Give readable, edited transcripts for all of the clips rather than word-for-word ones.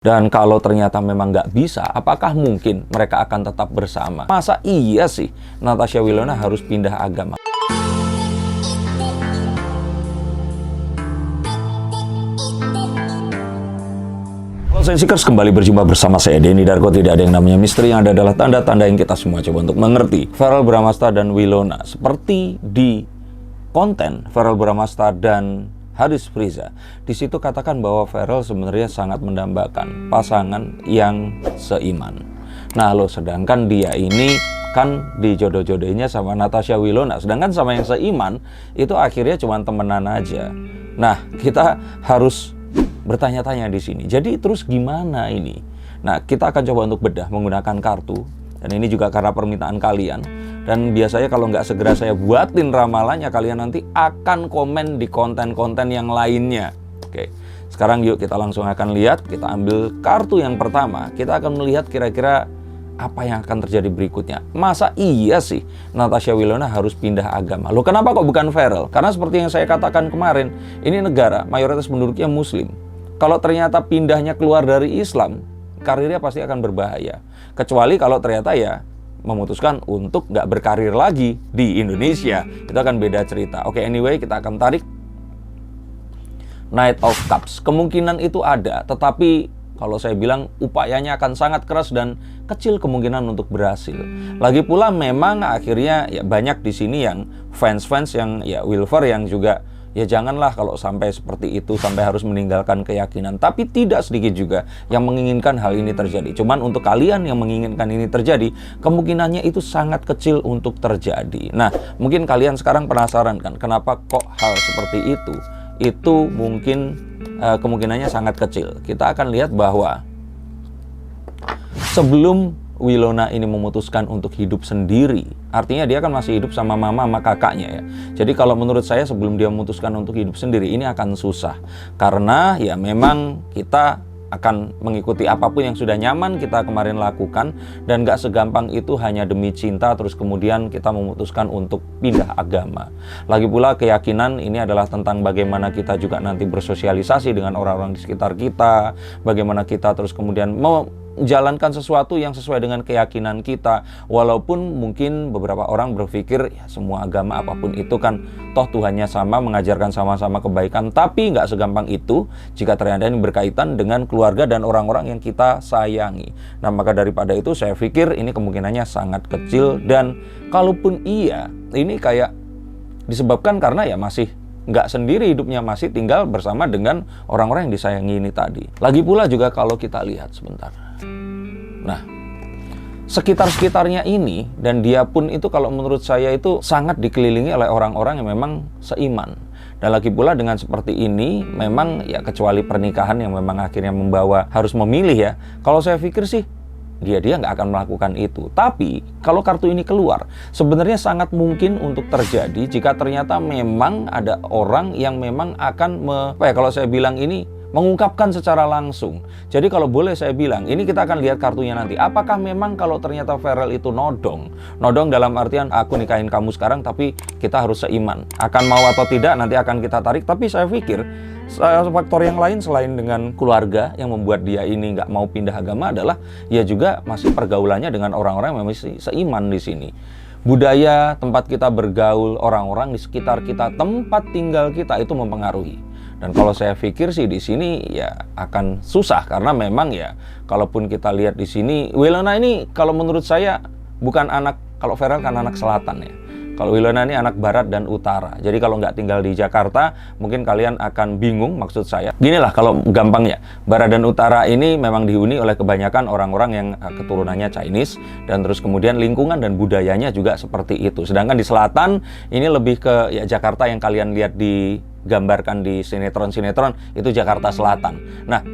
Dan kalau ternyata memang nggak bisa, apakah mungkin mereka akan tetap bersama? Masa iya sih Natasha Wilona harus pindah agama? Halo Sensikers, kembali berjumpa bersama saya Denny Darko. Tidak ada yang namanya misteri, yang ada adalah tanda-tanda yang kita semua coba untuk mengerti. Verrell Bramasta dan Wilona, seperti di konten Verrell Bramasta dan Haris Friza, di situ katakan bahwa Verrell sebenarnya sangat mendambakan pasangan yang seiman. Nah lo, sedangkan dia ini kan dijodoh-jodohnya sama Natasha Wilona, sedangkan sama yang seiman itu akhirnya cuma temenan aja. Nah kita harus bertanya-tanya di sini. Jadi terus gimana ini? Nah kita akan coba untuk bedah menggunakan kartu, dan ini juga karena permintaan kalian. Dan biasanya kalau nggak segera saya buatin ramalannya, kalian nanti akan komen di konten-konten yang lainnya. Oke, sekarang yuk kita langsung akan lihat. Kita ambil kartu yang pertama. Kita akan melihat kira-kira apa yang akan terjadi berikutnya. Masa iya sih Natasha Wilona harus pindah agama? Loh, kenapa kok bukan Verrell? Karena seperti yang saya katakan kemarin, ini negara mayoritas penduduknya Muslim. Kalau ternyata pindahnya keluar dari Islam, karirnya pasti akan berbahaya. Kecuali kalau ternyata ya memutuskan untuk nggak berkarir lagi di Indonesia, itu akan beda cerita. Oke, anyway, kita akan tarik Knight of Cups. Kemungkinan itu ada, tetapi kalau saya bilang upayanya akan sangat keras dan kecil kemungkinan untuk berhasil. Lagi pula memang akhirnya ya banyak di sini yang fans-fans yang ya Wilfer yang juga ya janganlah kalau sampai seperti itu, sampai harus meninggalkan keyakinan. Tapi tidak sedikit juga yang menginginkan hal ini terjadi. Cuman untuk kalian yang menginginkan ini terjadi, kemungkinannya itu sangat kecil untuk terjadi. Nah, mungkin kalian sekarang penasaran kan, kenapa kok hal seperti itu? Itu mungkin kemungkinannya sangat kecil. Kita akan lihat bahwa sebelum Wilona ini memutuskan untuk hidup sendiri, artinya dia kan masih hidup sama mama sama kakaknya ya. Jadi kalau menurut saya sebelum dia memutuskan untuk hidup sendiri, ini akan susah. Karena ya memang kita akan mengikuti apapun yang sudah nyaman kita kemarin lakukan, dan gak segampang itu hanya demi cinta terus kemudian kita memutuskan untuk pindah agama. Lagi pula keyakinan ini adalah tentang bagaimana kita juga nanti bersosialisasi dengan orang-orang di sekitar kita, bagaimana kita terus kemudian menjalankan sesuatu yang sesuai dengan keyakinan kita. Walaupun mungkin beberapa orang berpikir ya semua agama apapun itu kan toh Tuhannya sama, mengajarkan sama-sama kebaikan. Tapi nggak segampang itu jika ternyata ini berkaitan dengan keluarga dan orang-orang yang kita sayangi. Nah maka daripada itu saya pikir ini kemungkinannya sangat kecil. Dan kalaupun iya, ini kayak disebabkan karena ya masih nggak sendiri hidupnya, masih tinggal bersama dengan orang-orang yang disayangi ini tadi. Lagi pula juga kalau kita lihat sebentar, nah sekitar-sekitarnya ini dan dia pun itu kalau menurut saya itu sangat dikelilingi oleh orang-orang yang memang seiman. Dan lagi pula dengan seperti ini memang ya kecuali pernikahan yang memang akhirnya membawa harus memilih ya, kalau saya pikir sih dia nggak akan melakukan itu. Tapi kalau kartu ini keluar, sebenarnya sangat mungkin untuk terjadi jika ternyata memang ada orang yang memang akan kalau saya bilang ini mengungkapkan secara langsung. Jadi kalau boleh saya bilang, ini kita akan lihat kartunya nanti. Apakah memang kalau ternyata Verrell itu nodong dalam artian aku nikahin kamu sekarang tapi kita harus seiman. Akan mau atau tidak nanti akan kita tarik. Tapi saya pikir faktor yang lain selain dengan keluarga yang membuat dia ini nggak mau pindah agama adalah ya juga masih pergaulannya dengan orang-orang yang masih seiman di sini. Budaya tempat kita bergaul, orang-orang di sekitar kita, tempat tinggal kita itu mempengaruhi. Dan kalau saya pikir sih di sini ya akan susah karena memang ya kalaupun kita lihat di sini Wilona ini kalau menurut saya bukan anak, kalau Verrell kan anak selatan ya. Kalau Wilona ini anak barat dan utara. Jadi kalau nggak tinggal di Jakarta, mungkin kalian akan bingung maksud saya. Ginilah kalau gampangnya, barat dan utara ini memang dihuni oleh kebanyakan orang-orang yang keturunannya Chinese, dan terus kemudian lingkungan dan budayanya juga seperti itu. Sedangkan di selatan ini lebih ke ya Jakarta yang kalian lihat digambarkan di sinetron-sinetron itu Jakarta Selatan. Nah,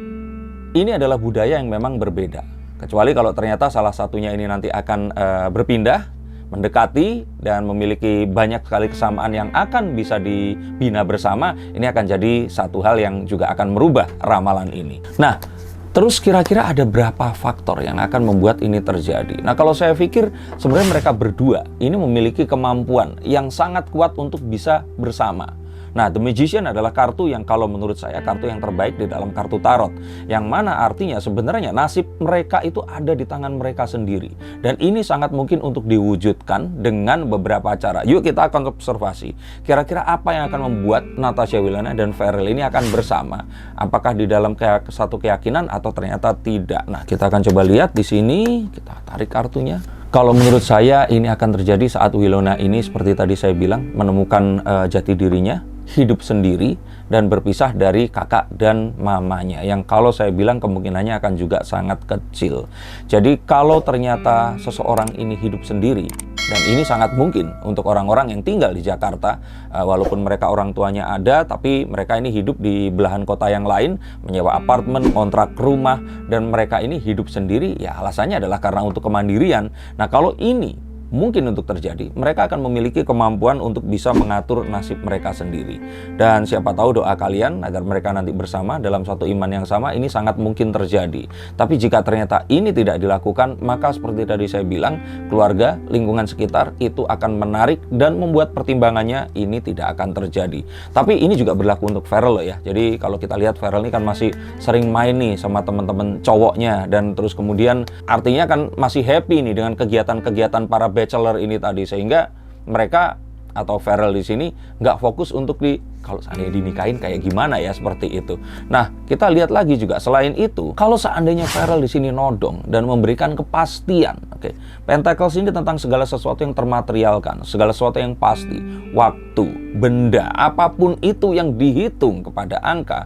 ini adalah budaya yang memang berbeda. Kecuali kalau ternyata salah satunya ini nanti akan berpindah, mendekati dan memiliki banyak sekali kesamaan yang akan bisa dibina bersama, ini akan jadi satu hal yang juga akan merubah ramalan ini. Nah, terus kira-kira ada berapa faktor yang akan membuat ini terjadi? Nah, kalau saya pikir sebenarnya mereka berdua ini memiliki kemampuan yang sangat kuat untuk bisa bersama. Nah, The Magician adalah kartu yang kalau menurut saya kartu yang terbaik di dalam kartu tarot. Yang mana artinya sebenarnya nasib mereka itu ada di tangan mereka sendiri. Dan ini sangat mungkin untuk diwujudkan dengan beberapa cara. Yuk kita akan observasi. Kira-kira apa yang akan membuat Natasha Wilona dan Pharrell ini akan bersama? Apakah di dalam satu keyakinan atau ternyata tidak? Nah, kita akan coba lihat di sini. Kita tarik kartunya. Kalau menurut saya ini akan terjadi saat Wilona ini seperti tadi saya bilang menemukan jati dirinya, hidup sendiri dan berpisah dari kakak dan mamanya yang kalau saya bilang kemungkinannya akan juga sangat kecil. Jadi kalau ternyata seseorang ini hidup sendiri, dan ini sangat mungkin untuk orang-orang yang tinggal di Jakarta, walaupun mereka orang tuanya ada, tapi mereka ini hidup di belahan kota yang lain, menyewa apartemen, kontrak rumah, dan mereka ini hidup sendiri, ya alasannya adalah karena untuk kemandirian. Nah, kalau ini mungkin untuk terjadi, mereka akan memiliki kemampuan untuk bisa mengatur nasib mereka sendiri. Dan siapa tahu doa kalian agar mereka nanti bersama dalam satu iman yang sama, ini sangat mungkin terjadi. Tapi jika ternyata ini tidak dilakukan, maka seperti tadi saya bilang, keluarga, lingkungan sekitar itu akan menarik dan membuat pertimbangannya ini tidak akan terjadi. Tapi ini juga berlaku untuk Pharrell loh ya. Jadi kalau kita lihat Pharrell ini kan masih sering main nih sama teman-teman cowoknya, dan terus kemudian artinya kan masih happy nih dengan kegiatan-kegiatan para bachelor ini tadi, sehingga mereka atau Pharrell di sini nggak fokus untuk kalau seandainya dinikahin kayak gimana ya, seperti itu. Nah, kita lihat lagi juga selain itu, kalau seandainya Pharrell di sini nodong dan memberikan kepastian, oke, Pentacles ini tentang segala sesuatu yang termaterialkan, segala sesuatu yang pasti, waktu, benda, apapun itu yang dihitung kepada angka.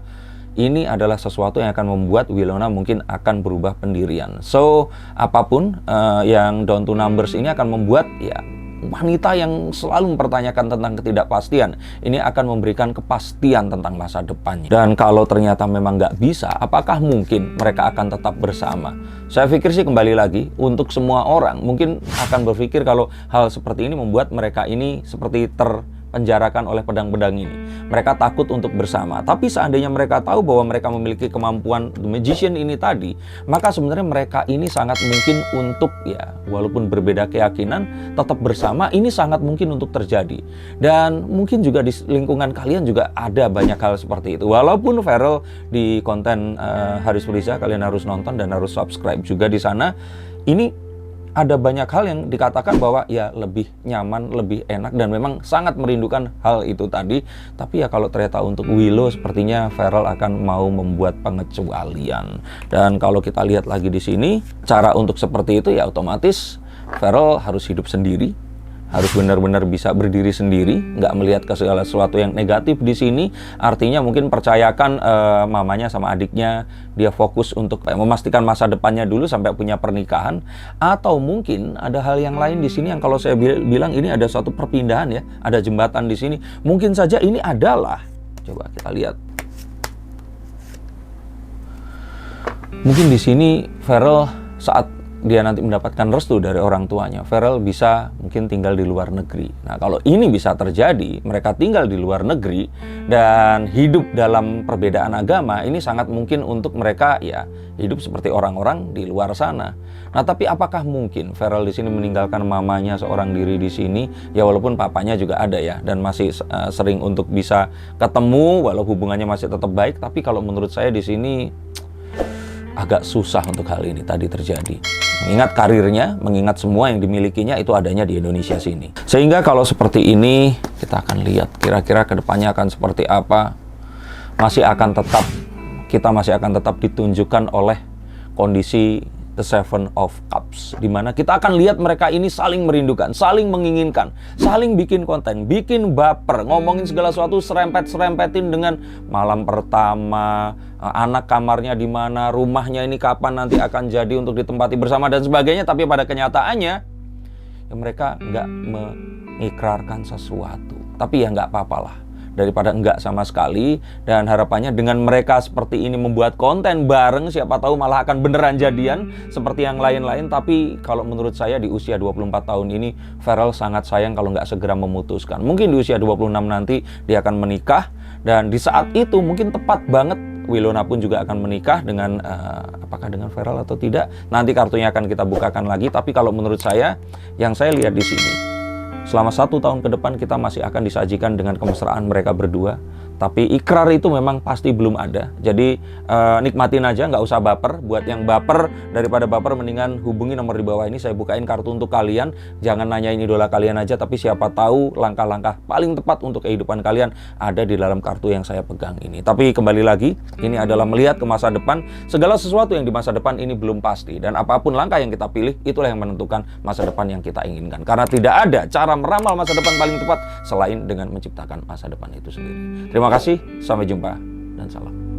Ini adalah sesuatu yang akan membuat Wilona mungkin akan berubah pendirian. So, apapun yang down to numbers ini akan membuat ya wanita yang selalu mempertanyakan tentang ketidakpastian ini akan memberikan kepastian tentang masa depannya. Dan kalau ternyata memang nggak bisa, apakah mungkin mereka akan tetap bersama? Saya pikir sih kembali lagi, untuk semua orang mungkin akan berpikir kalau hal seperti ini membuat mereka ini seperti penjarakan oleh pedang-pedang ini. Mereka takut untuk bersama. Tapi seandainya mereka tahu bahwa mereka memiliki kemampuan The Magician ini tadi, maka sebenarnya mereka ini sangat mungkin untuk ya, walaupun berbeda keyakinan, tetap bersama. Ini sangat mungkin untuk terjadi. Dan mungkin juga di lingkungan kalian juga ada banyak hal seperti itu. Walaupun Pharrell di konten Haris Riza, kalian harus nonton dan harus subscribe juga di sana. Ini ada banyak hal yang dikatakan bahwa ya lebih nyaman, lebih enak, dan memang sangat merindukan hal itu tadi. Tapi ya kalau ternyata untuk Willow sepertinya Pharrell akan mau membuat pengecualian. Dan kalau kita lihat lagi di sini, cara untuk seperti itu ya otomatis Pharrell harus hidup sendiri, harus benar-benar bisa berdiri sendiri, nggak melihat ke segala sesuatu yang negatif di sini. Artinya mungkin percayakan mamanya sama adiknya, dia fokus untuk memastikan masa depannya dulu sampai punya pernikahan. Atau mungkin ada hal yang lain di sini yang kalau saya bilang ini ada suatu perpindahan ya, ada jembatan di sini. Mungkin saja ini adalah, coba kita lihat. Mungkin di sini Pharrell saat dia nanti mendapatkan restu dari orang tuanya, Pharrell bisa mungkin tinggal di luar negeri. Nah, kalau ini bisa terjadi, mereka tinggal di luar negeri dan hidup dalam perbedaan agama, ini sangat mungkin untuk mereka ya hidup seperti orang-orang di luar sana. Nah, tapi apakah mungkin Pharrell di sini meninggalkan mamanya seorang diri di sini? Ya walaupun papanya juga ada ya, dan masih sering untuk bisa ketemu, walau hubungannya masih tetap baik. Tapi kalau menurut saya di sini agak susah untuk hal ini tadi terjadi. Mengingat karirnya, mengingat semua yang dimilikinya itu adanya di Indonesia sini. Sehingga kalau seperti ini, kita akan lihat kira-kira kedepannya akan seperti apa. Kita masih akan tetap ditunjukkan oleh kondisi The Seven of Cups, dimana kita akan lihat mereka ini saling merindukan, saling menginginkan, saling bikin konten, bikin baper, ngomongin segala sesuatu, serempet-serempetin dengan malam pertama, anak kamarnya di mana, rumahnya ini kapan nanti akan jadi untuk ditempati bersama dan sebagainya. Tapi pada kenyataannya ya mereka nggak mengikrarkan sesuatu. Tapi ya nggak apa-apalah, daripada enggak sama sekali. Dan harapannya dengan mereka seperti ini membuat konten bareng, siapa tahu malah akan beneran jadian seperti yang lain-lain. Tapi kalau menurut saya di usia 24 tahun ini, Pharrell sangat sayang kalau nggak segera memutuskan. Mungkin di usia 26 nanti dia akan menikah, dan di saat itu mungkin tepat banget Wilona pun juga akan menikah dengan apakah dengan Pharrell atau tidak, nanti kartunya akan kita bukakan lagi. Tapi kalau menurut saya, yang saya lihat di sini, selama 1 tahun ke depan kita masih akan disajikan dengan kemesraan mereka berdua. Tapi ikrar itu memang pasti belum ada. Jadi nikmatin aja, nggak usah baper. Buat yang baper, daripada baper mendingan hubungi nomor di bawah ini. Saya bukain kartu untuk kalian. Jangan nanyain idola kalian aja, tapi siapa tahu langkah-langkah paling tepat untuk kehidupan kalian ada di dalam kartu yang saya pegang ini. Tapi kembali lagi, ini adalah melihat ke masa depan. Segala sesuatu yang di masa depan ini belum pasti. Dan apapun langkah yang kita pilih, itulah yang menentukan masa depan yang kita inginkan. Karena tidak ada cara meramal masa depan paling tepat selain dengan menciptakan masa depan itu sendiri. Terima kasih, sampai jumpa, dan salam.